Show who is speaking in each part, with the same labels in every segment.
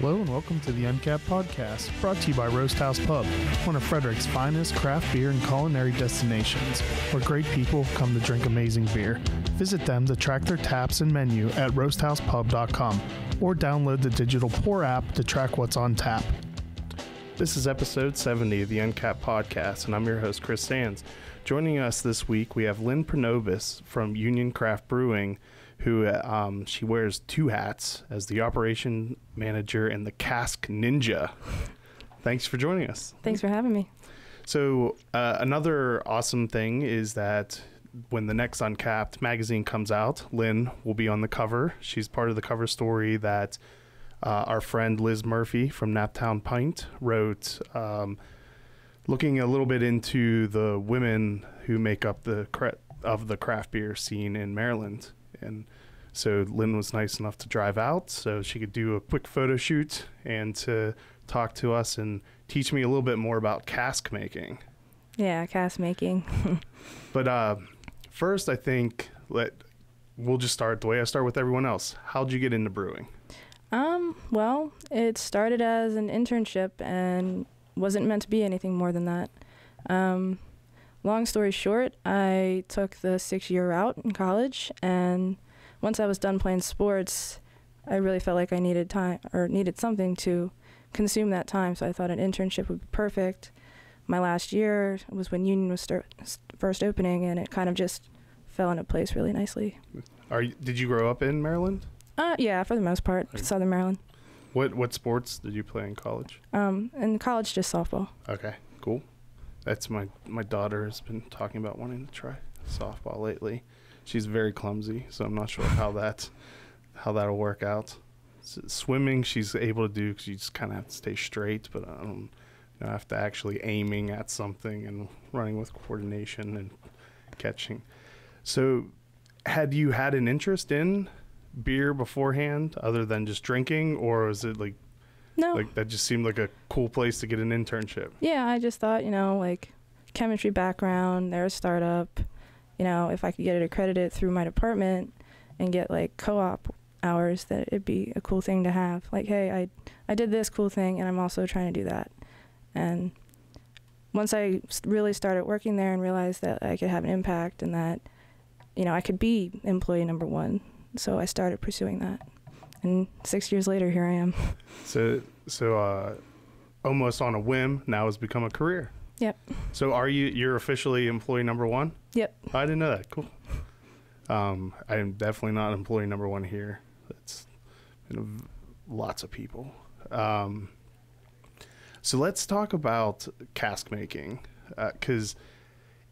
Speaker 1: Hello and welcome to the Uncapped Podcast, brought to you by Roasthouse Pub, one of Frederick's finest craft beer and culinary destinations, where great people come to drink amazing beer. Visit them to track their taps and menu at roasthousepub.com or download the digital Pour app to track what's on tap. This is episode 70 of the Uncapped Podcast, and I'm your host, Chris Sands. Joining us this week, we have Lynn Pronobis from Union Craft Brewing, who she wears two hats as the operation manager and the cask ninja. Thanks for joining us.
Speaker 2: Thanks for having me.
Speaker 1: So another awesome thing is that when the next Uncapped magazine comes out, Lynn will be on the cover. She's part of the cover story that our friend Liz Murphy from Naptown Pint wrote, looking a little bit into the women who make up the craft beer scene in Maryland. And so Lynn was nice enough to drive out so she could do a quick photo shoot and to talk to us and teach me a little bit more about cask making.
Speaker 2: Yeah, cask making.
Speaker 1: But first, I think we'll just start the way I start with everyone else. How'd you get into brewing?
Speaker 2: Well, it started as an internship and wasn't meant to be anything more than that. Long story short, I took the 6-year route in college, and once I was done playing sports, I really felt like I needed time or needed something to consume that time, so I thought an internship would be perfect. My last year was when Union was first opening, and it kind of just fell into place really nicely.
Speaker 1: Did you grow up in Maryland?
Speaker 2: Yeah, for the most part, Southern Maryland.
Speaker 1: What sports did you play in college?
Speaker 2: In college, just softball.
Speaker 1: Okay, cool. That's my daughter has been talking about wanting to try softball lately. She's very clumsy, so I'm not sure how that'll work out. Swimming, she's able to do because you just kind of have to stay straight, but I don't have to actually aiming at something and running with coordination and catching. So, had you had an interest in beer beforehand other than just drinking, or was it
Speaker 2: no,
Speaker 1: that just seemed like a cool place to get an internship?
Speaker 2: Yeah, I just thought, chemistry background, they're a startup, if I could get it accredited through my department and get co-op hours, that it'd be a cool thing to have. Hey, I did this cool thing and I'm also trying to do that. And once I really started working there and realized that I could have an impact and that, I could be employee number one. So I started pursuing that, and 6 years later, here I am. So
Speaker 1: almost on a whim, now has become a career.
Speaker 2: Yep.
Speaker 1: So you're officially employee number one?
Speaker 2: Yep.
Speaker 1: I didn't know that. Cool. I am definitely not employee number one here. It's lots of people. So let's talk about cask making, because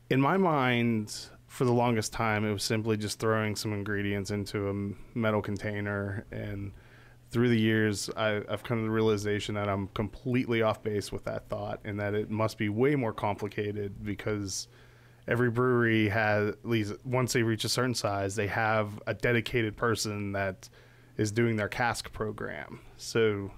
Speaker 1: in my mind, for the longest time, it was simply just throwing some ingredients into a metal container. And through the years, I've come to the realization that I'm completely off base with that thought and that it must be way more complicated because every brewery has, at least once they reach a certain size, they have a dedicated person that is doing their cask program. So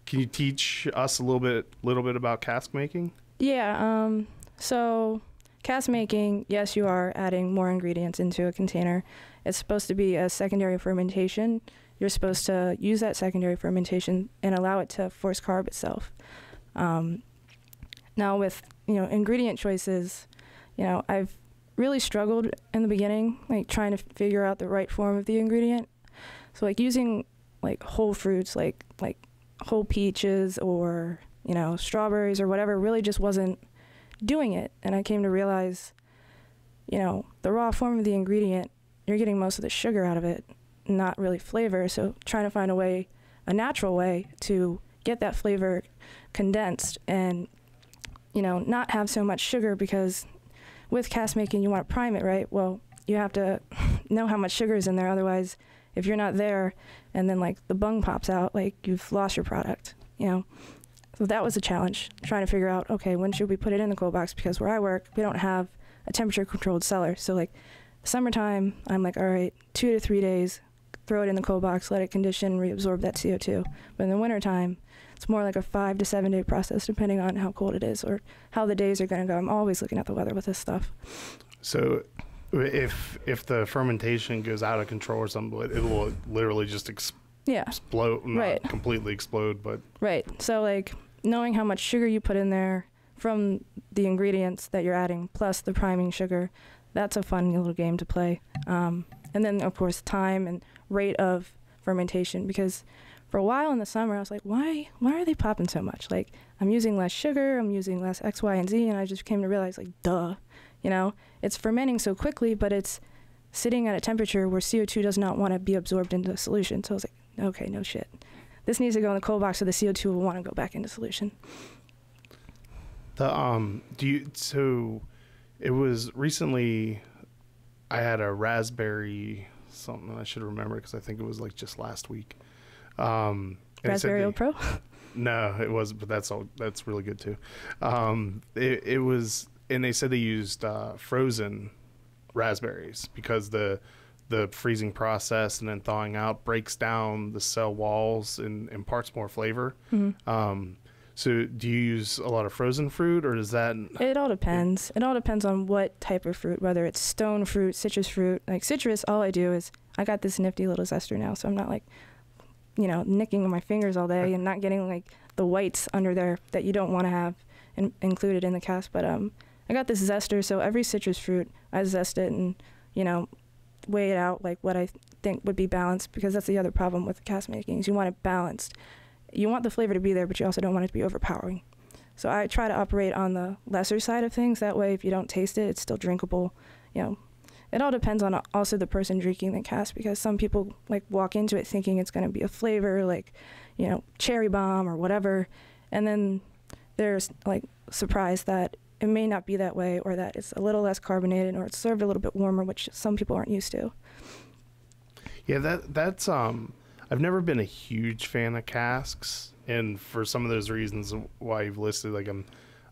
Speaker 1: can you teach us a little bit about cask making?
Speaker 2: Yeah. So cask making, yes, you are adding more ingredients into a container. It's supposed to be a secondary fermentation. You're supposed to use that secondary fermentation and allow it to force carb itself. Now with, ingredient choices, I've really struggled in the beginning, trying to figure out the right form of the ingredient. So using whole fruits, like whole peaches or, strawberries or whatever really just wasn't doing it. And I came to realize, the raw form of the ingredient, you're getting most of the sugar out of it, not really flavor. So trying to find a natural way to get that flavor condensed and, not have so much sugar, because with cask making, you want to prime it, right? Well, you have to know how much sugar is in there. Otherwise, if you're not there and then the bung pops out, you've lost your product, So that was a challenge, trying to figure out, okay, when should we put it in the cold box? Because where I work, we don't have a temperature-controlled cellar. So, summertime, I'm all right, 2 to 3 days, throw it in the cold box, let it condition, reabsorb that CO2. But in the wintertime, it's more like a 5 to 7 day process, depending on how cold it is or how the days are going to go. I'm always looking at the weather with this stuff.
Speaker 1: So if the fermentation goes out of control or something, it will literally just explode, not completely explode, but
Speaker 2: right. So like knowing how much sugar you put in there from the ingredients that you're adding plus the priming sugar, that's a fun little game to play. And then of course time and rate of fermentation, because for a while in the summer I was like, why are they popping so much? Like I'm using less sugar, I'm using less X, Y, and Z, and I just came to realize like, duh, you know, it's fermenting so quickly, but it's sitting at a temperature where CO2 does not want to be absorbed into the solution. So I was like, okay, no shit. This needs to go in the cold box so the CO2 will want to go back into solution.
Speaker 1: So it was recently I had a raspberry something, I should remember because I think it was like just last week.
Speaker 2: Raspberry Old Pro?
Speaker 1: No, it wasn't, but that's really good too. It was, and they said they used frozen raspberries because the freezing process and then thawing out breaks down the cell walls and imparts more flavor. Mm-hmm. So do you use a lot of frozen fruit, or does that...
Speaker 2: It all depends. It all depends on what type of fruit, whether it's stone fruit, citrus fruit. Like citrus, all I do is, I got this nifty little zester now, so I'm not like, you know, nicking my fingers all day and not getting like the whites under there that you don't want to have included in the cask. But I got this zester, so every citrus fruit, I zest it and, you know, weigh it out like what I think would be balanced, because that's the other problem with cask making is you want it balanced. You want the flavor to be there, but you also don't want it to be overpowering. So I try to operate on the lesser side of things. That way, if you don't taste it, it's still drinkable. You know, it all depends on also the person drinking the cask, because some people like walk into it thinking it's going to be a flavor like, you know, cherry bomb or whatever, and then they're like surprised that it may not be that way, or that it's a little less carbonated, or it's served a little bit warmer, which some people aren't used to.
Speaker 1: Yeah, that's I've never been a huge fan of casks, and for some of those reasons why you've listed, like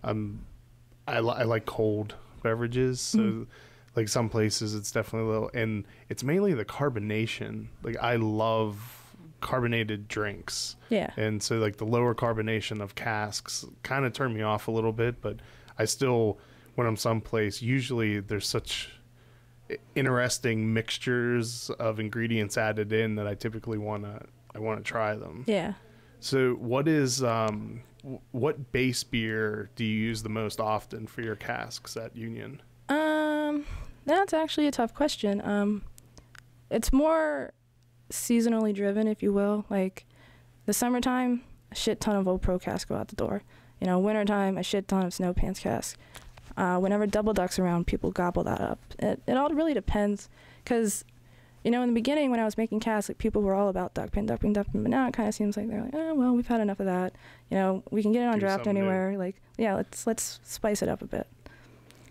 Speaker 1: I like cold beverages, so like some places it's definitely a little, and it's mainly the carbonation. Like I love carbonated drinks, and so like the lower carbonation of casks kind of turn me off a little bit, but I still, when I'm someplace, usually there's such interesting mixtures of ingredients added in that I typically want to try them.
Speaker 2: Yeah.
Speaker 1: So what base beer do you use the most often for your casks at Union?
Speaker 2: That's actually a tough question. It's more seasonally driven, if you will. Like the summertime, a shit ton of Old Pro casks go out the door. You know, wintertime, a shit ton of Snow Pants casks. Whenever Double Duck's around, people gobble that up. It all really depends, because, you know, in the beginning when I was making casks, like, people were all about duck pin, but now it kind of seems like they're like, oh, well, we've had enough of that. You know, we can get it on draft anywhere. New. Like, yeah, let's spice it up a bit.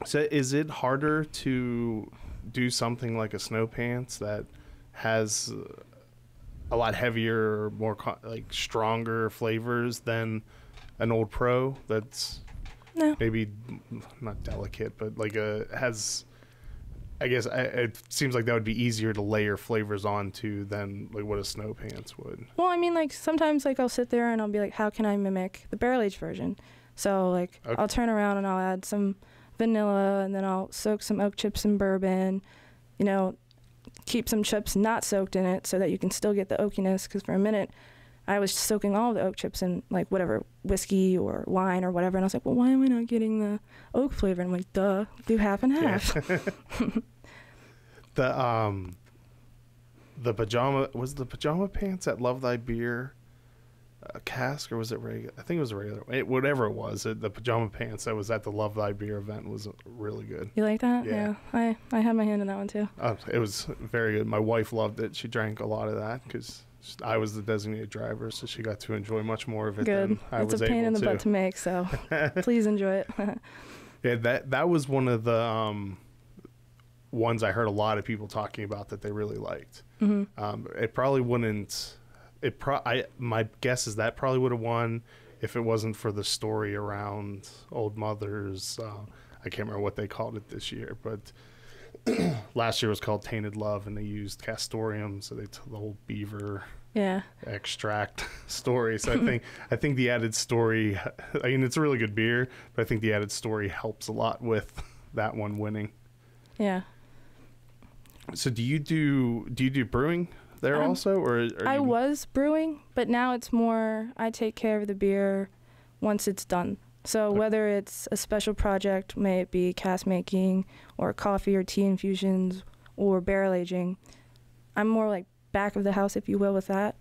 Speaker 1: So is it harder to do something like a Snow Pants that has a lot heavier, more like stronger flavors than an Old Pro that's... No. Maybe not delicate, but like has, I guess it seems like that would be easier to layer flavors onto than like what a Snow Pants would.
Speaker 2: Well, I mean, like sometimes like I'll sit there and I'll be like, how can I mimic the barrel aged version? So like I'll turn around and I'll add some vanilla, and then I'll soak some oak chips in bourbon, you know, keep some chips not soaked in it so that you can still get the oakiness, because for a minute I was soaking all of the oak chips in like whatever whiskey or wine or whatever, and I was like, well, why am I not getting the oak flavor? And I'm like, duh, do half and half.
Speaker 1: Yeah. The pajama pants at Love Thy Beer cask, or was it regular? I think it was a regular. Whatever it was, the pajama pants that was at the Love Thy Beer event was really good.
Speaker 2: You like that? Yeah. I had my hand in that one too.
Speaker 1: It was very good. My wife loved it. She drank a lot of that because I was the designated driver, so she got to enjoy much more of it than I was able to.
Speaker 2: It's a pain in the butt to make, so please enjoy it.
Speaker 1: Yeah, that was one of the ones I heard a lot of people talking about that they really liked. Mm-hmm. It probably wouldn't. My guess is that probably would have won if it wasn't for the story around Old Mother's. I can't remember what they called it this year, but last year was called Tainted Love, and they used castoreum, so they told the whole beaver extract story. So I think the added story, I mean, it's a really good beer, but I think the added story helps a lot with that one winning.
Speaker 2: Yeah.
Speaker 1: So do you do brewing there also, or
Speaker 2: I was brewing, but now it's more I take care of the beer once it's done. So whether it's a special project, may it be cask making or coffee or tea infusions or barrel aging, I'm more like back of the house, if you will, with that.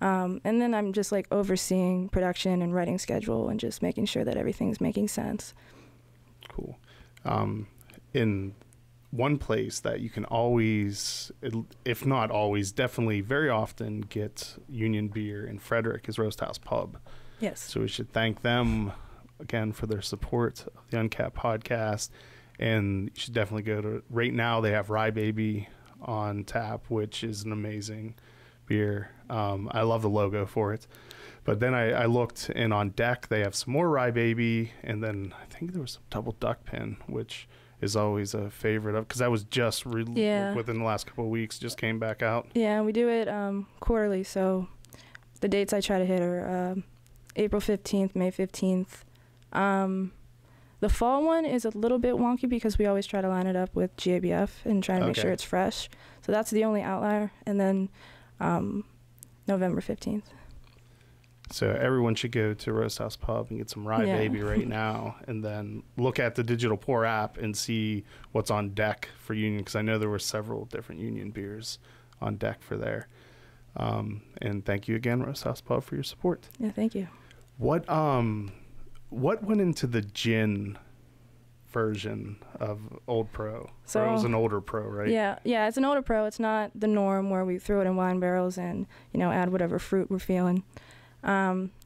Speaker 2: And then I'm just like overseeing production and writing schedule and just making sure that everything's making sense.
Speaker 1: Cool. In one place that you can always, if not always, definitely very often get Union beer in Frederick is Roasthouse Pub.
Speaker 2: Yes.
Speaker 1: So we should thank them again for their support of the Uncapped podcast. And you should definitely go to, right now they have Rye Baby on tap, which is an amazing beer. I love the logo for it. But then I looked, and on deck they have some more Rye Baby, and then I think there was some Double Duck Pin, which is always a favorite of, because that was just within the last couple of weeks, just came back out.
Speaker 2: Yeah, we do it quarterly, so the dates I try to hit are April 15th, May 15th. The fall one is a little bit wonky because we always try to line it up with GABF and try to make sure it's fresh. So that's the only outlier. And then November 15th.
Speaker 1: So everyone should go to Roasthouse Pub and get some Rye Baby right now, and then look at the Digital Pour app and see what's on deck for Union, because I know there were several different Union beers on deck for there. And thank you again, Roasthouse Pub, for your support.
Speaker 2: Yeah, thank you.
Speaker 1: What went into the gin version of Old Pro? So it was an older Pro, right?
Speaker 2: Yeah, it's an older Pro. It's not the norm where we throw it in wine barrels and add whatever fruit we're feeling.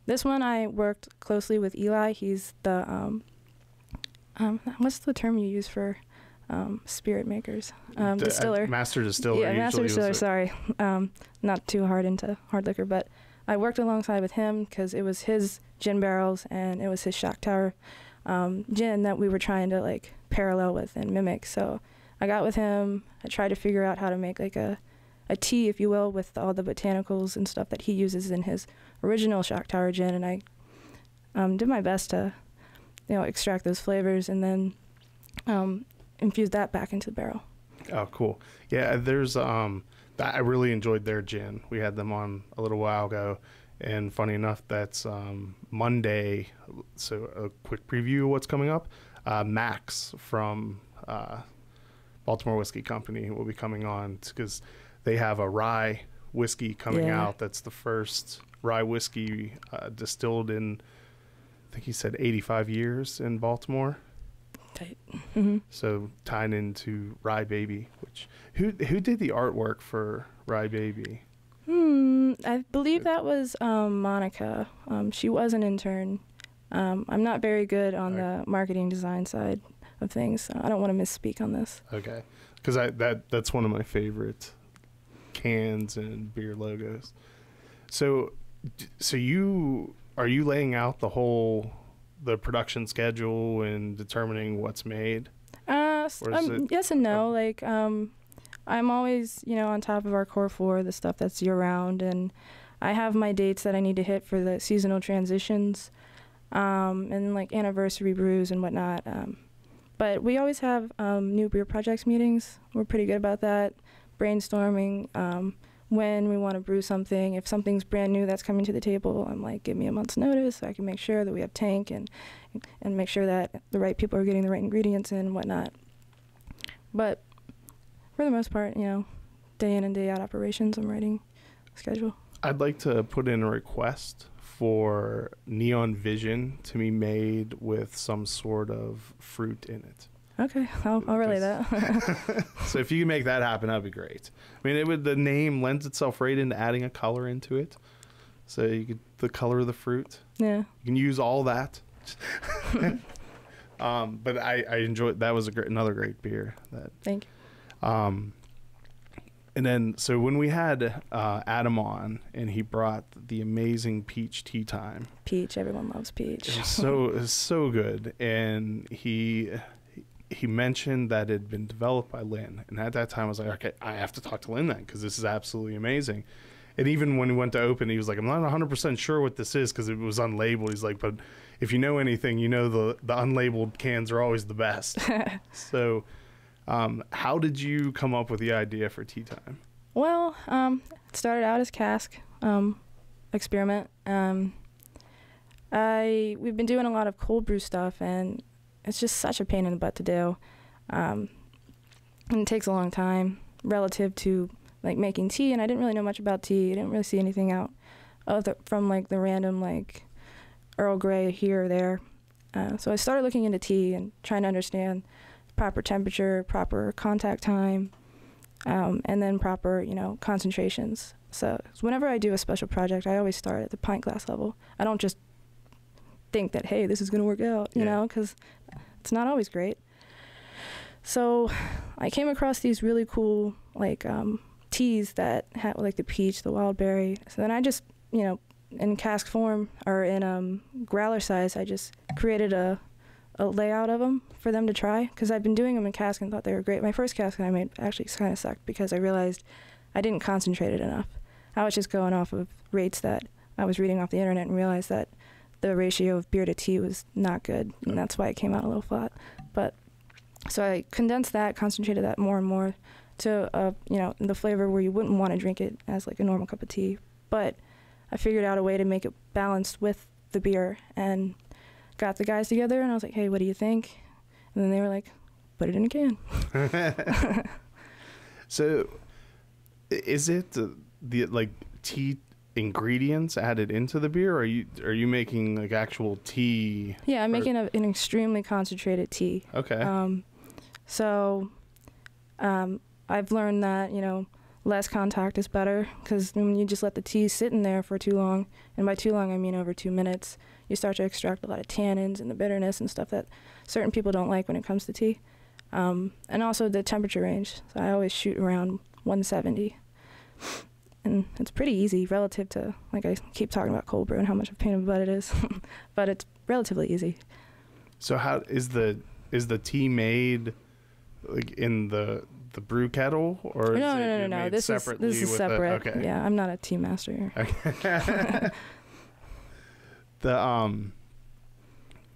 Speaker 2: This one I worked closely with Eli. He's the what's the term you use for spirit makers? Distiller.
Speaker 1: Master distiller.
Speaker 2: Yeah, master distiller. Sorry, not too hard into hard liquor, but I worked alongside with him because it was his gin barrels and it was his Shock Tower gin that we were trying to like parallel with and mimic. So I got with him. I tried to figure out how to make like a tea, if you will, with all the botanicals and stuff that he uses in his original Shock Tower gin, and I did my best to extract those flavors and then infuse that back into the barrel.
Speaker 1: Oh, cool. Yeah, there's I really enjoyed their gin. We had them on a little while ago, and funny enough, that's Monday. So a quick preview of what's coming up. Max from Baltimore Whiskey Company will be coming on because they have a rye whiskey coming out. That's the first rye whiskey distilled in, I think he said 85 years in Baltimore.
Speaker 2: Tight. Mm-hmm.
Speaker 1: So tying into Rye Baby, which who did the artwork for Rye Baby?
Speaker 2: I believe that was Monica. She was an intern. I'm not very good on the marketing design side of things, so I don't want to misspeak on this.
Speaker 1: Okay, because that's one of my favorite cans and beer logos. So you laying out the production schedule and determining what's made?
Speaker 2: Yes and no. I'm always, on top of our core four, the stuff that's year round, and I have my dates that I need to hit for the seasonal transitions, and like anniversary brews and whatnot. But we always have new beer projects meetings. We're pretty good about that. Brainstorming when we want to brew something. If something's brand new that's coming to the table, I'm like, give me a month's notice so I can make sure that we have tank and make sure that the right people are getting the right ingredients in and whatnot. But for the most part, day in and day out operations, I'm writing schedule.
Speaker 1: I'd like to put in a request for Neon Vision to be made with some sort of fruit in it.
Speaker 2: Okay, I'll relay that.
Speaker 1: So if you can make that happen, that'd be great. I mean, the name lends itself right into adding a color into it. So you could the color of the fruit. Yeah. You can use all that. But I enjoyed that. Was another great beer.
Speaker 2: Thank you.
Speaker 1: And then so when we had Adam on and he brought the amazing peach tea time.
Speaker 2: Peach, everyone loves peach.
Speaker 1: It was so good, and he mentioned that it had been developed by Lynn, and at that time I was like, okay, I have to talk to Lynn then because this is absolutely amazing. And even when he went to open, he was like, I'm not 100% sure what this is because it was unlabeled. He's like, but if you know anything, the unlabeled cans are always the best. So how did you come up with the idea for Tea Time?
Speaker 2: Well, it started out as cask experiment. We've been doing a lot of cold brew stuff, and it's just such a pain in the butt to do. And it takes a long time relative to like making tea, and I didn't really know much about tea. I didn't really see anything out from like the random like Earl Grey here or there. So I started looking into tea and trying to understand proper temperature, proper contact time, and then proper, concentrations. So whenever I do a special project, I always start at the pint glass level. I don't just think that, hey, this is going to work out, you know, because it's not always great. So I came across these really cool, like, teas that had, like, the peach, the wild berry. So then I just, in cask form or in growler size, I just created a layout of them for them to try, because I've been doing them in cask and thought they were great. My first cask that I made actually kind of sucked because I realized I didn't concentrate it enough. I was just going off of rates that I was reading off the internet and realized that the ratio of beer to tea was not good, and that's why it came out a little flat. But so I condensed that, concentrated that more and more to the flavor where you wouldn't want to drink it as like a normal cup of tea. But I figured out a way to make it balanced with the beer and got the guys together, and I was like, hey, what do you think? And then they were like, put it in a can.
Speaker 1: So is it the like tea ingredients added into the beer, or are you making like actual tea?
Speaker 2: Yeah, I'm making an extremely concentrated tea.
Speaker 1: Okay.
Speaker 2: I've learned that, less contact is better, because when you just let the tea sit in there for too long, and by too long I mean over 2 minutes, you start to extract a lot of tannins and the bitterness and stuff that certain people don't like when it comes to tea. And also the temperature range. So I always shoot around 170. And it's pretty easy relative to, like, I keep talking about cold brew and how much of a pain in the butt it is, but it's relatively easy.
Speaker 1: So how is the tea made, like in the brew kettle, or
Speaker 2: no. This is separate.
Speaker 1: Okay.
Speaker 2: Yeah, I'm not a tea master here.
Speaker 1: Okay.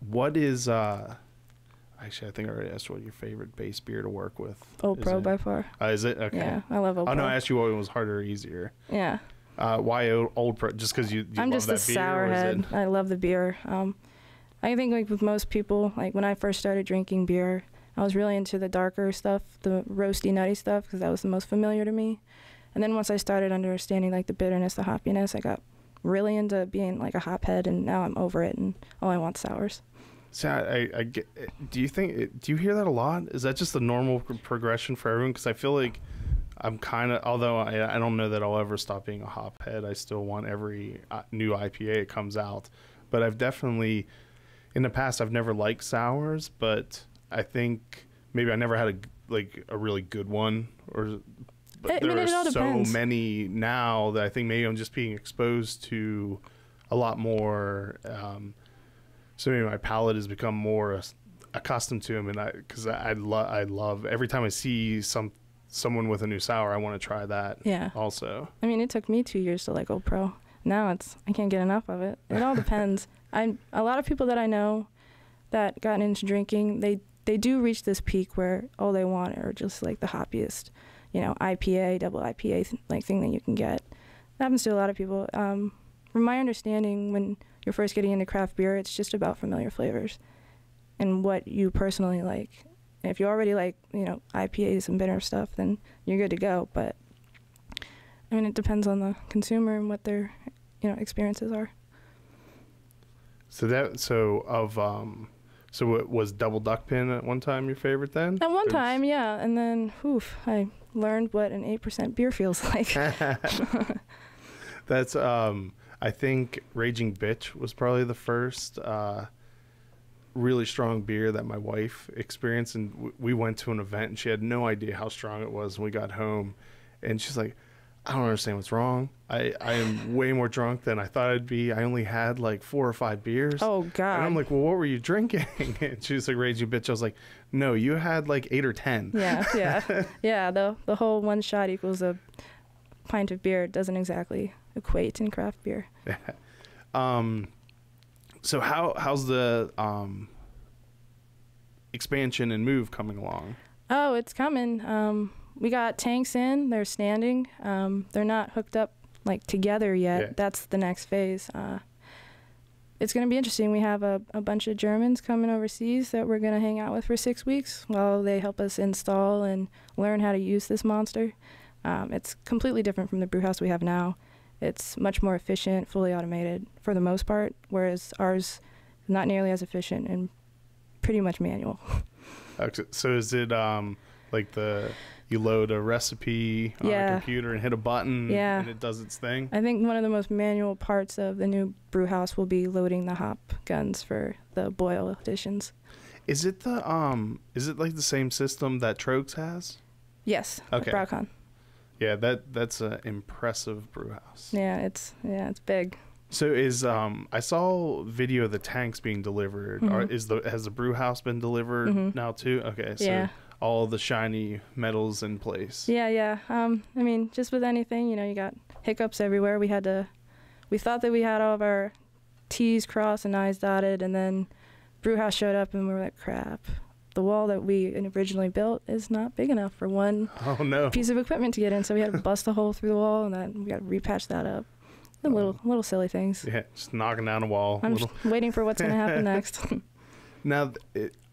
Speaker 1: What is actually, I think I already asked what your favorite base beer to work with.
Speaker 2: Old Pro by far.
Speaker 1: Is it? Okay.
Speaker 2: Yeah, I love Old Pro.
Speaker 1: Oh no, I asked you what was harder or easier.
Speaker 2: Yeah.
Speaker 1: Why Old Pro? Just because you
Speaker 2: I'm
Speaker 1: love
Speaker 2: just
Speaker 1: that
Speaker 2: a
Speaker 1: beer?
Speaker 2: sourhead. I love the beer. I think like with most people, like when I first started drinking beer, I was really into the darker stuff, the roasty, nutty stuff, because that was the most familiar to me. And then once I started understanding like the bitterness, the hoppiness, I got really into being like a hophead, and now I'm over it, and all I want sours.
Speaker 1: So I get. Do you hear that a lot? Is that just the normal progression for everyone? Because I feel like I'm kind of, although I don't know that I'll ever stop being a hophead. I still want every new IPA that comes out. But I've definitely, in the past, I've never liked sours, but I think maybe I never had a really good one, but there are so many now that I think maybe I'm just being exposed to a lot more. So maybe my palate has become more accustomed to them, and because I love every time I see someone with a new sour, I want to try that. Yeah. Also.
Speaker 2: I mean, it took me 2 years to like Old Pro. Now I can't get enough of it. It all depends. A lot of people that I know that got into drinking, they do reach this peak where all they want are just like the hoppiest, IPA, double IPA thing that you can get. That happens to a lot of people. From my understanding, when you're first getting into craft beer, it's just about familiar flavors and what you personally like. And if you already like, IPAs and bitter stuff, then you're good to go. But I mean, it depends on the consumer and what their, experiences are.
Speaker 1: So it was Double Duck Pin at one time your favorite then?
Speaker 2: At one time, yeah. And then, I learned what an 8% beer feels like.
Speaker 1: That's, I think Raging Bitch was probably the first really strong beer that my wife experienced. And we went to an event, and she had no idea how strong it was. And we got home, and she's like, I don't understand what's wrong. I am way more drunk than I thought I'd be. I only had like 4 or 5 beers.
Speaker 2: Oh, God.
Speaker 1: And I'm like, well, what were you drinking? And she was like, Raging Bitch. I was like, no, you had like 8 or 10.
Speaker 2: Yeah. Yeah, the whole 1 shot equals a pint of beer doesn't exactly equate in craft beer.
Speaker 1: So how's the expansion and move coming along?
Speaker 2: Oh, it's coming. We got tanks in. They're standing. They're not hooked up like together yet.
Speaker 1: Yeah.
Speaker 2: That's the next phase. It's going to be interesting. We have a bunch of Germans coming overseas that we're going to hang out with for 6 weeks while they help us install and learn how to use this monster. It's completely different from the brew house we have now. It's much more efficient, fully automated for the most part, whereas ours is not nearly as efficient and pretty much manual.
Speaker 1: So is it like you load a recipe on a computer and hit a button and it does its thing?
Speaker 2: I think one of the most manual parts of the new brew house will be loading the hop guns for the boil additions.
Speaker 1: Is it like the same system that Trogs has?
Speaker 2: Yes.
Speaker 1: Okay.
Speaker 2: Braucon.
Speaker 1: Yeah, that's an impressive brew house.
Speaker 2: Yeah, it's big.
Speaker 1: So I saw video of the tanks being delivered.
Speaker 2: Mm-hmm.
Speaker 1: Has the brew house been delivered now too? Okay, so all the shiny metals in place.
Speaker 2: Yeah. I mean, just with anything, you got hiccups everywhere. We thought that we had all of our T's crossed and I's dotted, and then brew house showed up and we were like, crap. The wall that we originally built is not big enough for one piece of equipment to get in, so we had to bust a hole through the wall, and then we got to repatch that up. Little silly things.
Speaker 1: Yeah, just knocking down a wall.
Speaker 2: I'm just waiting for what's going to happen next.
Speaker 1: Now,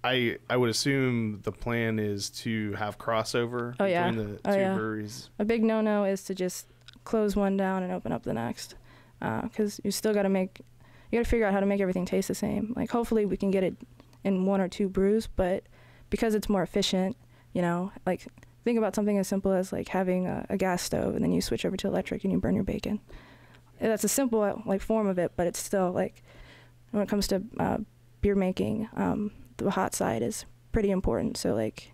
Speaker 1: I would assume the plan is to have crossover between the two breweries.
Speaker 2: A big no-no is to just close one down and open up the next, because you still got to figure out how to make everything taste the same. Like, hopefully we can get it in 1 or 2 brews, but because it's more efficient, like, think about something as simple as like having a gas stove and then you switch over to electric and you burn your bacon. That's a simple like form of it, but it's still like, when it comes to beer making, the hot side is pretty important. So like,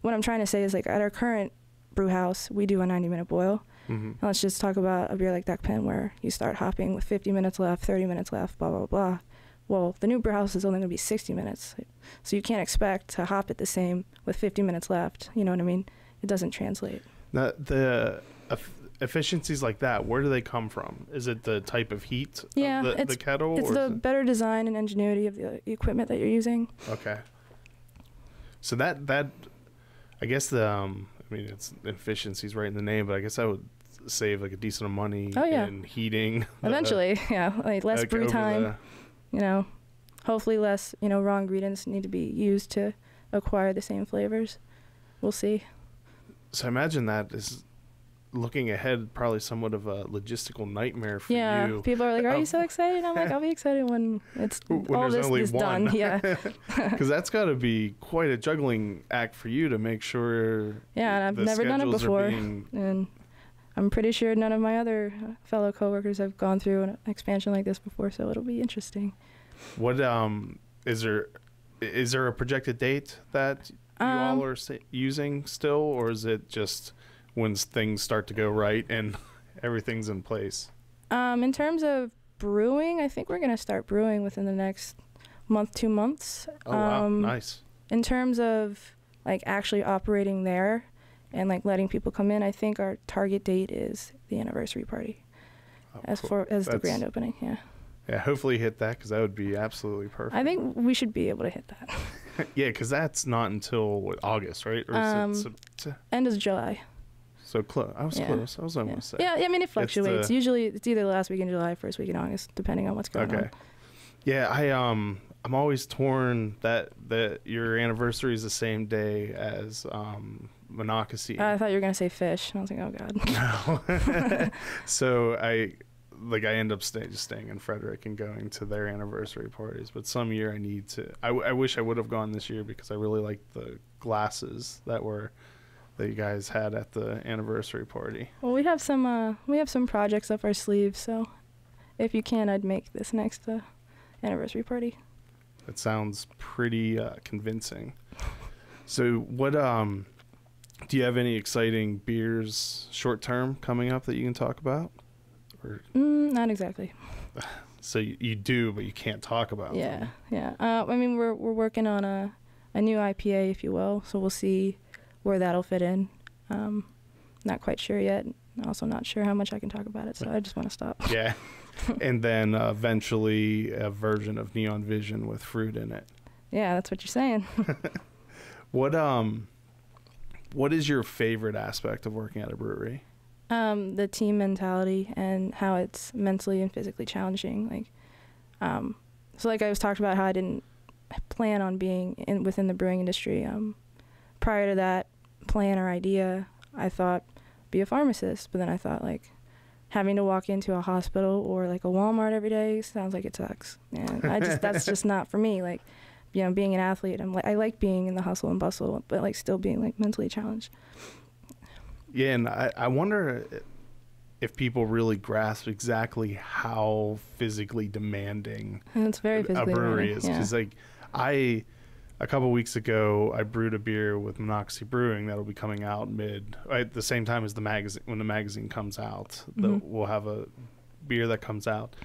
Speaker 2: what I'm trying to say is, like, at our current brew house, we do a 90-minute boil. Mm-hmm. And let's just talk about a beer like Duck Pen, where you start hopping with 50 minutes left, 30 minutes left, blah, blah, blah. Well, the new brew house is only going to be 60 minutes. So you can't expect to hop it the same with 50 minutes left. You know what I mean? It doesn't translate.
Speaker 1: Now, the efficiencies like that, where do they come from? Is it the type of heat of the kettle?
Speaker 2: It's the better design and ingenuity of the equipment that you're using.
Speaker 1: Okay. So that I guess it's efficiencies right in the name, but I guess that would save like a decent amount of money in heating.
Speaker 2: Eventually, like less brew time. Hopefully less, raw ingredients need to be used to acquire the same flavors. We'll see. So
Speaker 1: I imagine that is, looking ahead, probably somewhat of a logistical nightmare for you.
Speaker 2: Yeah, people are like, are you so excited? I'm like, I'll be excited when all this is done. Yeah.
Speaker 1: Because that's got to be quite a juggling act for you to make sure.
Speaker 2: Yeah, and I've never done it before. And I'm pretty sure none of my other fellow coworkers have gone through an expansion like this before, so it'll be interesting.
Speaker 1: What is there a projected date that you all are using still, or is it just when things start to go right and everything's in place?
Speaker 2: In terms of brewing, I think we're going to start brewing within the next month, 2 months.
Speaker 1: Oh, wow. Nice.
Speaker 2: In terms of like actually operating there and like letting people come in, I think our target date is the anniversary party as the grand opening.
Speaker 1: Yeah, hopefully hit that, because that would be absolutely perfect.
Speaker 2: I think we should be able to hit that.
Speaker 1: Yeah, because that's not until August, right? Or is it
Speaker 2: end of July.
Speaker 1: So close. I was close. I was almost there.
Speaker 2: Yeah, I mean, it fluctuates. Usually it's either the last week in July, first week in August, depending on what's going on.
Speaker 1: Yeah, I'm always torn that your anniversary is the same day as Monocacy.
Speaker 2: I thought you were going to say fish. I was like, oh, God.
Speaker 1: No. So I end up staying in Frederick and going to their anniversary parties. But some year I need to. I wish I would have gone this year, because I really liked the glasses that you guys had at the anniversary party.
Speaker 2: Well, we have some projects up our sleeves, so if you can, I'd make this next anniversary party.
Speaker 1: That sounds pretty convincing. So what do you have any exciting beers short term coming up that you can talk about? Or
Speaker 2: not exactly.
Speaker 1: So you do, but you can't talk about them.
Speaker 2: Yeah. I mean, we're working on a new IPA, if you will, so we'll see where that'll fit in. Not quite sure yet. Also not sure how much I can talk about it, so I just want to stop.
Speaker 1: Yeah. And then eventually a version of Neon Vision with fruit in it.
Speaker 2: Yeah, that's what you're saying.
Speaker 1: What What is your favorite aspect of working at a brewery?
Speaker 2: The team mentality and how it's mentally and physically challenging. So like I was talked about how I didn't plan on being within the brewing industry. Prior to that plan or idea, I thought be a pharmacist, but then I thought like having to walk into a hospital or like a Walmart every day sounds like it sucks. And that's just not for me. Like, being an athlete, I like being in the hustle and bustle, but like still being like mentally challenged.
Speaker 1: Yeah, and I wonder if people really grasp exactly how physically demanding
Speaker 2: and it's very physically
Speaker 1: a brewery
Speaker 2: demanding.
Speaker 1: is. Because a couple weeks ago, I brewed a beer with Monocacy Brewing that'll be coming out at the same time as the magazine. When the magazine comes out, we'll have a beer that comes out.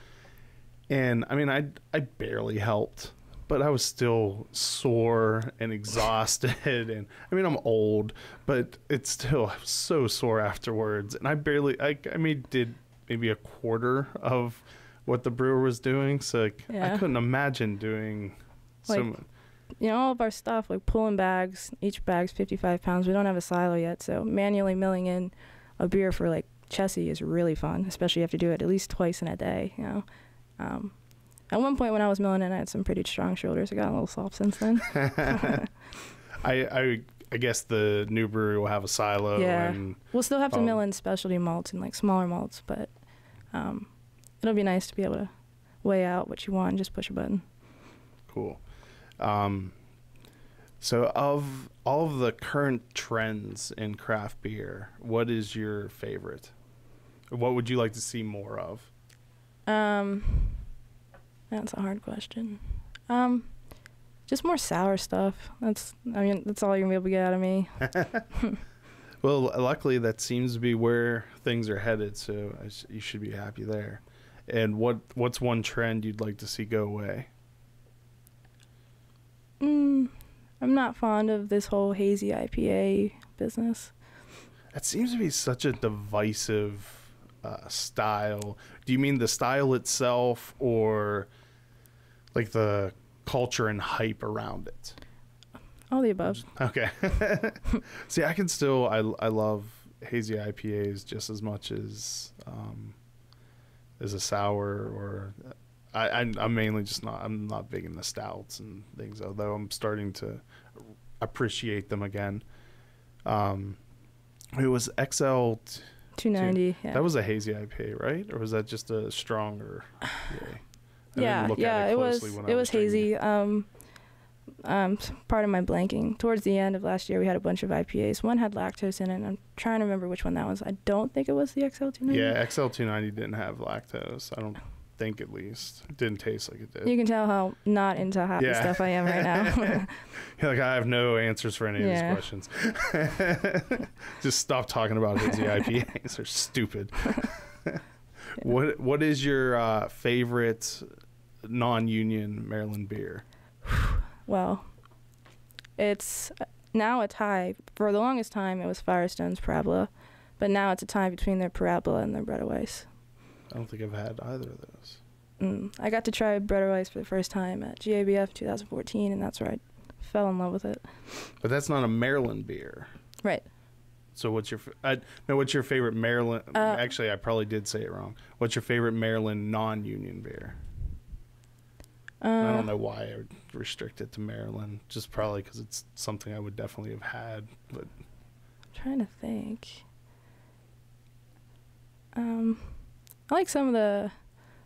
Speaker 1: And I mean, I barely helped, but I was still sore and exhausted. And I mean, I'm old, but it's still so sore afterwards. And I did maybe a quarter of what the brewer was doing. So I couldn't imagine doing
Speaker 2: all of our stuff, like pulling bags, each bag's 55 pounds. We don't have a silo yet. So manually milling in a beer for like Chessie is really fun, especially you have to do it at least twice in a day, At one point when I was milling in, I had some pretty strong shoulders. I got a little soft since then.
Speaker 1: I guess the new brewery will have a silo.
Speaker 2: Yeah,
Speaker 1: and
Speaker 2: we'll still have to mill in specialty malts and like smaller malts, but it'll be nice to be able to weigh out what you want and just push a button.
Speaker 1: Cool. So of all of the current trends in craft beer, what is your favorite? What would you like to see more of?
Speaker 2: That's a hard question. Just more sour stuff. That's all you're gonna be able to get out of me.
Speaker 1: Well, luckily that seems to be where things are headed, so you should be happy there. And what's one trend you'd like to see go away?
Speaker 2: I'm not fond of this whole hazy IPA business.
Speaker 1: That seems to be such a divisive style. Do you mean the style itself, or like the culture and hype around it?
Speaker 2: All the above.
Speaker 1: Okay. See, I can still I love hazy IPAs just as much as a sour, or I'm mainly just I'm not big in the stouts and things, although I'm starting to appreciate them again. It was XL
Speaker 2: 290. Yeah.
Speaker 1: That was a hazy IPA, right? Or was that just a stronger IPA?
Speaker 2: Yeah, it was hazy. Part of my blanking. Towards the end of last year, we had a bunch of IPAs. One had lactose in it, and I'm trying to remember which one that was. I don't think it was the XL 290.
Speaker 1: Yeah, XL 290 didn't have lactose. I don't think, at least. It didn't taste like it did.
Speaker 2: You can tell how not into happy stuff I am right now.
Speaker 1: You're like, I have no answers for any of these questions. Just stop talking about hazy IPAs. They're stupid. What is your favorite non-union Maryland beer?
Speaker 2: Well, it's now a tie. For the longest time, it was Firestone's Parabola, but now it's a tie between their Parabola and their Bread Weiss.
Speaker 1: I don't think I've had either of those.
Speaker 2: I got to try Bread Weiss for the first time at GABF 2014, and that's where I fell in love with it.
Speaker 1: But that's not a Maryland beer.
Speaker 2: Right.
Speaker 1: So what's your favorite Maryland? Actually, I probably did say it wrong. What's your favorite Maryland non-union beer? I don't know why I would restrict it to Maryland. Just probably because it's something I would definitely have had. But
Speaker 2: I'm trying to think. I like some of the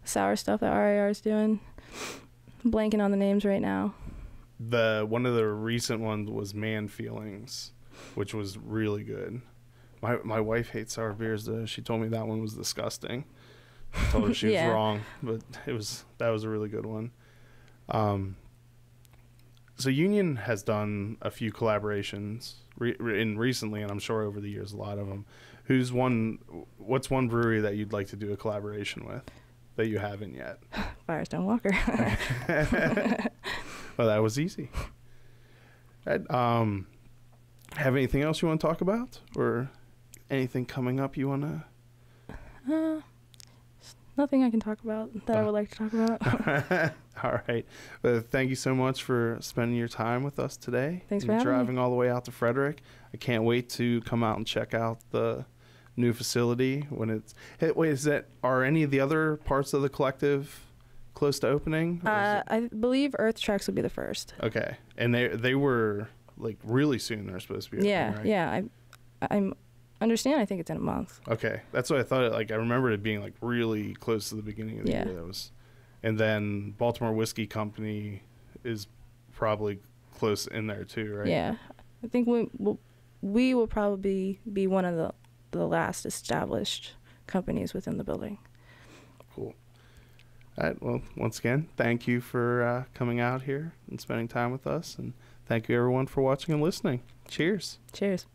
Speaker 2: sour stuff that RIR is doing. I'm blanking on the names right now.
Speaker 1: One of the recent ones was Man Feelings, which was really good. My wife hates sour beers though. She told me that one was disgusting. I told her she was wrong, but that was a really good one. So Union has done a few collaborations recently, and I'm sure over the years a lot of them. What's one brewery that you'd like to do a collaboration with that you haven't yet?
Speaker 2: Firestone Walker.
Speaker 1: Well, that was easy. Have anything else you want to talk about, or anything coming up you want to?
Speaker 2: nothing I can talk about that I would like to talk about.
Speaker 1: All right. Well, thank you so much for spending your time with us today.
Speaker 2: Thanks for having me.
Speaker 1: Driving all the way out to Frederick. I can't wait to come out and check out the new facility when it's. Hey, wait, are any of the other parts of the collective close to opening?
Speaker 2: I believe Earth Tracks will be the first.
Speaker 1: Okay, and they were like really soon. They're supposed to be opening, right?
Speaker 2: Yeah. I understand. I think it's in a month.
Speaker 1: Okay, that's what I thought. Like I remember it being like really close to the beginning of the year. That was, and then Baltimore Whiskey Company is probably close in there too, right?
Speaker 2: Yeah, I think we will probably be one of the last established companies within the building.
Speaker 1: Cool. All right. Well, once again, thank you for coming out here and spending time with us, and thank you everyone for watching and listening. Cheers.
Speaker 2: Cheers.